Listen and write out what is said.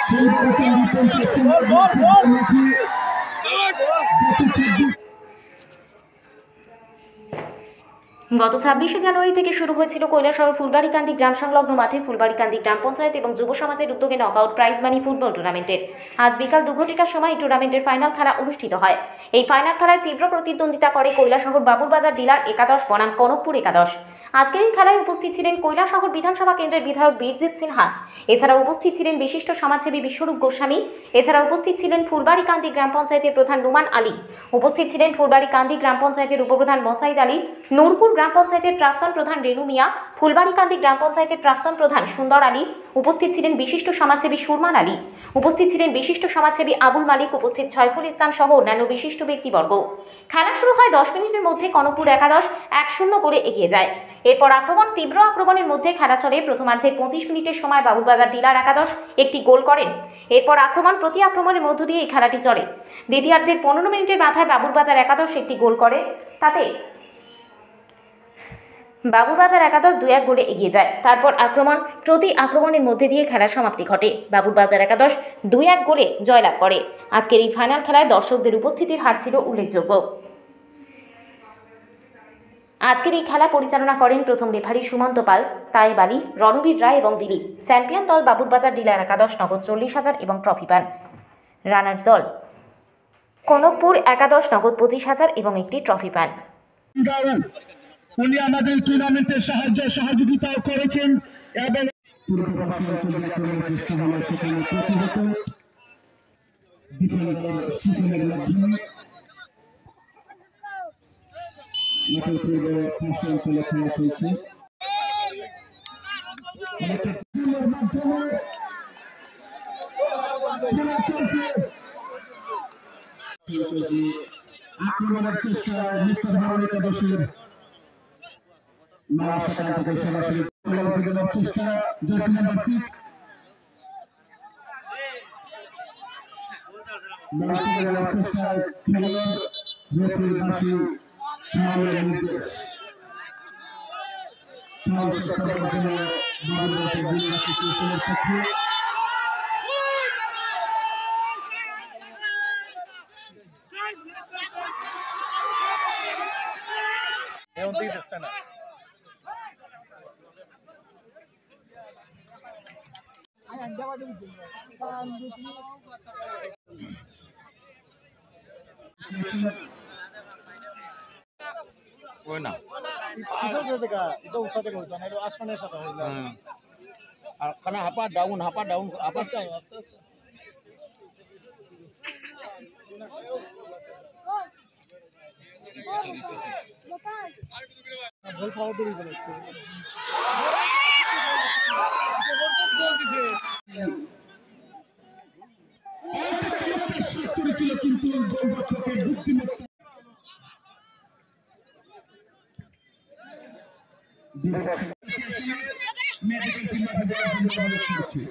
গত 26শে জানুয়ারি থেকে শুরু হয়েছিল কৈলাসহর ফুলবাড়িকান্দি গ্রাম সংলগ্ন মাঠে ফুলবাড়িকান্দি গ্রাম পঞ্চায়েত এবং যুব সমাজের উদ্যোগে নকআউট প্রাইজ মানি ফুটবল টুর্নামেন্টের আজ বিকাল 2 ঘটিকার সময় এই টুর্নামেন্টের ফাইনাল খেলা অনুষ্ঠিত হয়। এই ফাইনাল খেলায় তীব্র প্রতিদ্বন্দ্বিতা করে কৈলাসহর বাবুরবাজার ডিলার একাদশ বনাম কনকপুর একাদশ। আজকের এই খেলায় উপস্থিত ছিলেন কৈলাসহর বিধানসভা কেন্দ্রের বিধায়ক বীরজিৎ সিনহা, এছাড়া উপস্থিত ছিলেন বিশিষ্ট সমাজসেবী বিশ্বরূপ গোস্বামী, এছাড়া উপস্থিত ছিলেন ফুলবাড়িকান্দি গ্রাম পঞ্চায়েতের প্রধান নুমান আলী, উপস্থিত ছিলেন ফুলবাড়িকান্দি গ্রাম পঞ্চায়েতের উপপ্রধান মোসাইদ আলী, নূরপুর গ্রাম পঞ্চায়েতের প্রাক্তন প্রধান রেণু মিয়া, ফুলবাড়িকান্দি গ্রাম পঞ্চায়েতের প্রাক্তন প্রধান সুন্দর আলী, উপস্থিত ছিলেন বিশিষ্ট সমাজসেবী সুরমান আলী, উপস্থিত ছিলেন বিশিষ্ট সমাজসেবী আবুল মালিক, উপস্থিত ছয়ফুল ইসলাম সহ অন্যান্য বিশিষ্ট ব্যক্তিবর্গ। খেলা শুরু হয় 10 মিনিটের মধ্যে কনকপুর একাদশ 1-0 করে এগিয়ে যায়। এরপর তীব্র আক্রমণের মধ্যে খেলা চলে। প্রথমার্ধে 25 মিনিটের সময় বাবুরবাজার ডিলার একাদশ একটি গোল করেন। এরপর প্রতি আক্রমণের মধ্য দিয়ে এই খেলাটি চলে। দ্বিতীয়ার্ধের 15 মিনিটের মাথায় বাবুরবাজার একাদশ একটি গোল করে, তাতে বাবুরবাজার একাদশ 2-1 গোলে এগিয়ে যায়। তারপর প্রতি আক্রমণের মধ্যে দিয়ে খেলার সমাপ্তি ঘটে। বাবুরবাজার একাদশ 2-1 গোলে জয়লাভ করে। আজকের এই ফাইনাল খেলায় দর্শকদের উপস্থিতির হার ছিল উল্লেখযোগ্য। আজকের এই খেলা পরিচালনা করেন প্রথম রেফারি সুমন্ত পাল, তায়েব আলী, রণবীর রায় এবং দিলীপ। চ্যাম্পিয়ন দল বাবুরবাজার ডিলার একাদশ নগদ 40,000 এবং ট্রফি পান। রানার্স দল কনকপুর একাদশ নগদ 25,000 এবং একটি ট্রফি পান। উনি আমাদের টুর্নামেন্টে সহযোগিতাও করেছেন এবং আক্রমণের চেষ্টা মিস্টার ভারত একাদশের সরাসরি চেষ্টা jersey number 6 karena apa daun apa aste বল সাউদুরি বলেছে কিন্তু গোলরক্ষকের বুদ্ধিমত্তা মেডিকেল টিম করছে